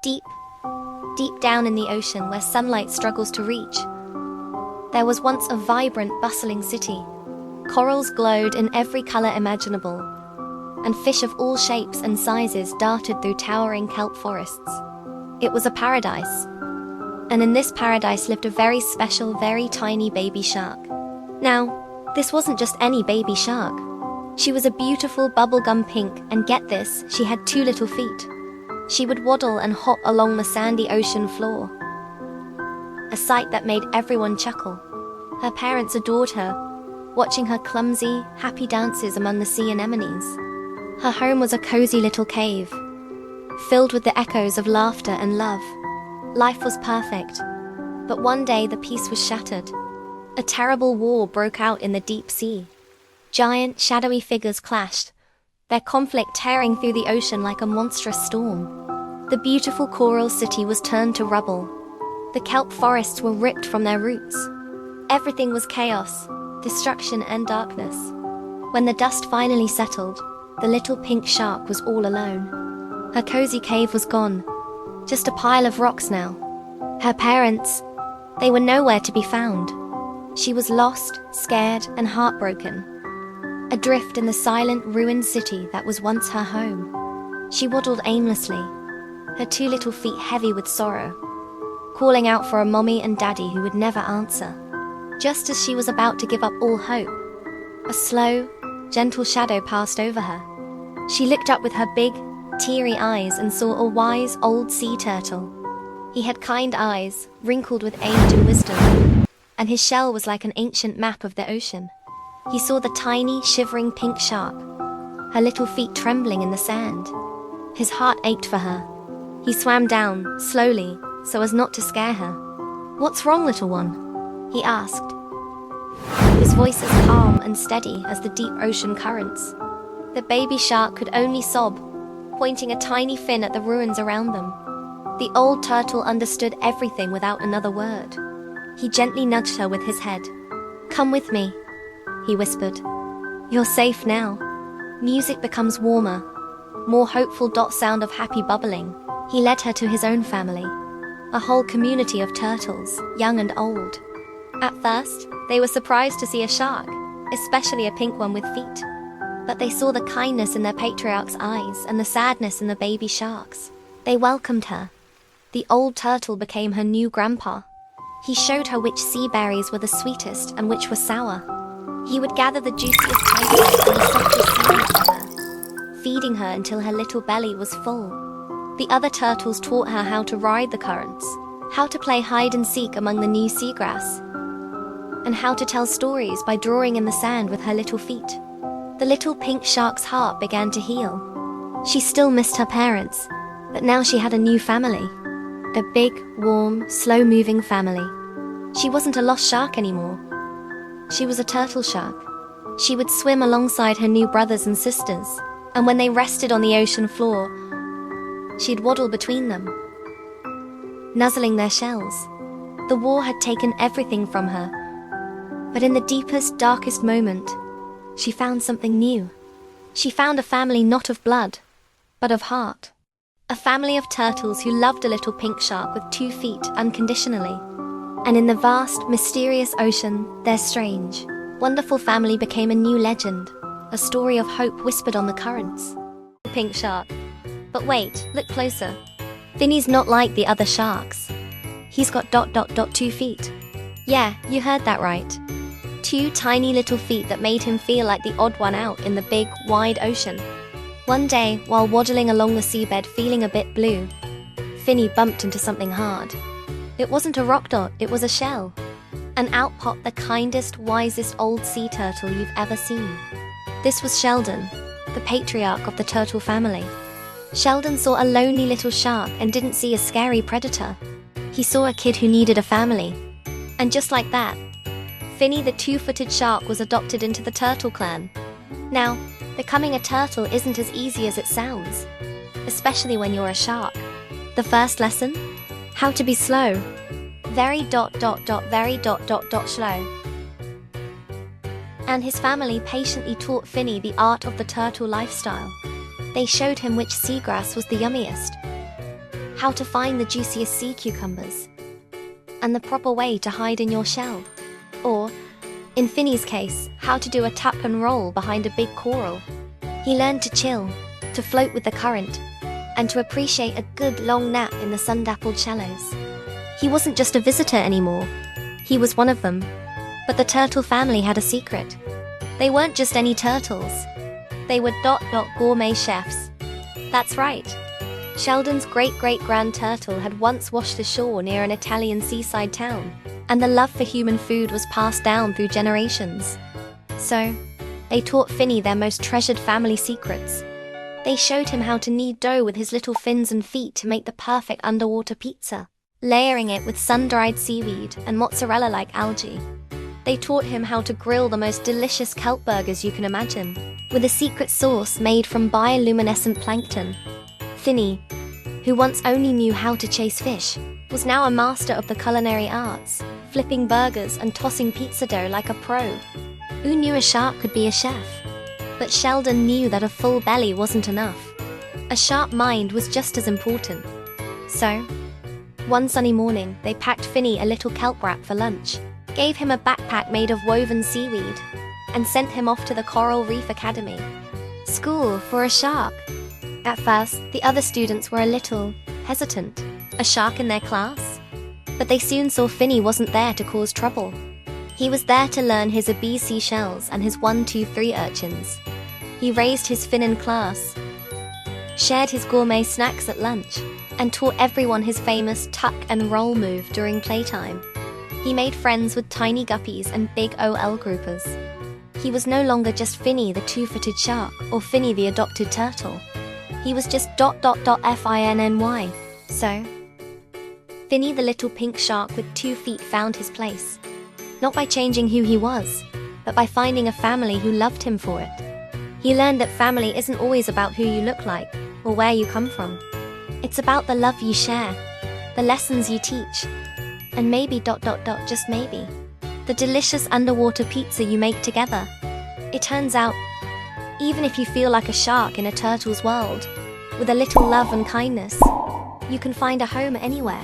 Deep, deep down in the ocean where sunlight struggles to reach, there was once a vibrant, bustling city. Corals glowed in every color imaginable, and fish of all shapes and sizes darted through towering kelp forests. It was a paradise, and in this paradise lived a very special, very tiny baby shark. Now, this wasn't just any baby shark. She was a beautiful bubblegum pink, and get this, she had 2 little feet. She would waddle and hop along the sandy ocean floor, a sight that made everyone chuckle. Her parents adored her, watching her clumsy, happy dances among the sea anemones. Her home was a cozy little cave, filled with the echoes of laughter and love. Life was perfect, but one day the peace was shattered. A terrible war broke out in the deep sea. Giant, shadowy figures clashed, their conflict tearing through the ocean like a monstrous storm. The beautiful coral city was turned to rubble. The kelp forests were ripped from their roots. Everything was chaos, destruction and darkness. When the dust finally settled, the little pink shark was all alone. Her cozy cave was gone, just a pile of rocks now. Her parents, they were nowhere to be found. She was lost, scared, and heartbroken, adrift in the silent, ruined city that was once her home. She waddled aimlessly, her 2 little feet heavy with sorrow, calling out for a mommy and daddy who would never answer. Just as she was about to give up all hope, a slow, gentle shadow passed over her. She looked up with her big, teary eyes and saw a wise, old sea turtle. He had kind eyes, wrinkled with age and wisdom, and his shell was like an ancient map of the ocean. He saw the tiny, shivering pink shark, her little feet trembling in the sand. His heart ached for her. He swam down, slowly, so as not to scare her. "What's wrong, little one?" he asked, his voice as calm and steady as the deep ocean currents. The baby shark could only sob, pointing a tiny fin at the ruins around them. The old turtle understood everything without another word. He gently nudged her with his head. "Come with me," he whispered. "You're safe now." Music becomes warmer, more hopeful sound of happy bubbling. He led her to his own family, a whole community of turtles, young and old. At first, they were surprised to see a shark, especially a pink one with feet. But they saw the kindness in their patriarch's eyes and the sadness in the baby shark's. They welcomed her. The old turtle became her new grandpa. He showed her which sea berries were the sweetest and which were sour. He would gather the juiciest tangles and the softest seaweed for her, feeding her until her little belly was full. The other turtles taught her how to ride the currents, how to play hide and seek among the new seagrass, and how to tell stories by drawing in the sand with her little feet. The little pink shark's heart began to heal. She still missed her parents, but now she had a new family. A big, warm, slow-moving family. She wasn't a lost shark anymore. She was a turtle shark. She would swim alongside her new brothers and sisters, and when they rested on the ocean floor, she'd waddle between them, nuzzling their shells. The war had taken everything from her, but in the deepest, darkest moment, she found something new. She found a family not of blood, but of heart. A family of turtles who loved a little pink shark with 2 feet unconditionally. And in the vast, mysterious ocean, their strange, wonderful family became a new legend, a story of hope whispered on the currents. Pink shark. But wait, look closer. Finny's not like the other sharks. He's got 2 feet. Yeah, you heard that right. 2 tiny little feet that made him feel like the odd one out in the big, wide ocean. One day, while waddling along the seabed feeling a bit blue, Finny bumped into something hard. It wasn't a rock dot, it was a shell. And out popped the kindest, wisest old sea turtle you've ever seen. This was Sheldon, the patriarch of the turtle family. Sheldon saw a lonely little shark and didn't see a scary predator. He saw a kid who needed a family. And just like that, Finny the 2-footed shark was adopted into the turtle clan. Now, becoming a turtle isn't as easy as it sounds, especially when you're a shark. The first lesson? How to be slow. Very slow. And his family patiently taught Finny the art of the turtle lifestyle. They showed him which seagrass was the yummiest, how to find the juiciest sea cucumbers, and the proper way to hide in your shell. Or, in Finney's case, how to do a tap and roll behind a big coral. He learned to chill, to float with the current, and to appreciate a good long nap in the sun-dappled shallows. He wasn't just a visitor anymore. He was one of them. But the turtle family had a secret. They weren't just any turtles. They were ... gourmet chefs. That's right. Sheldon's great-great-grand turtle had once washed ashore near an Italian seaside town, and the love for human food was passed down through generations. So, they taught Finney their most treasured family secrets. They showed him how to knead dough with his little fins and feet to make the perfect underwater pizza, layering it with sun-dried seaweed and mozzarella-like algae. They taught him how to grill the most delicious kelp burgers you can imagine, with a secret sauce made from bioluminescent plankton. Finney, who once only knew how to chase fish, was now a master of the culinary arts, flipping burgers and tossing pizza dough like a pro. Who knew a shark could be a chef? But Sheldon knew that a full belly wasn't enough. A sharp mind was just as important. So, one sunny morning, they packed Finney a little kelp wrap for lunch, gave him a backpack made of woven seaweed, and sent him off to the Coral Reef Academy. School for a shark. At first, the other students were a little hesitant. A shark in their class? But they soon saw Finney wasn't there to cause trouble. He was there to learn his ABC shells and his 1, 2, 3 urchins. He raised his fin in class, shared his gourmet snacks at lunch, and taught everyone his famous tuck and roll move during playtime. He made friends with tiny guppies and big OL groupers. He was no longer just Finney the two-footed shark or Finney the adopted turtle. He was just ... F-I-N-N-Y. So, Finney the little pink shark with 2 feet found his place. Not by changing who he was, but by finding a family who loved him for it. He learned that family isn't always about who you look like or where you come from. It's about the love you share, the lessons you teach, and maybe ... just maybe, the delicious underwater pizza you make together. It turns out, even if you feel like a shark in a turtle's world, with a little love and kindness, you can find a home anywhere.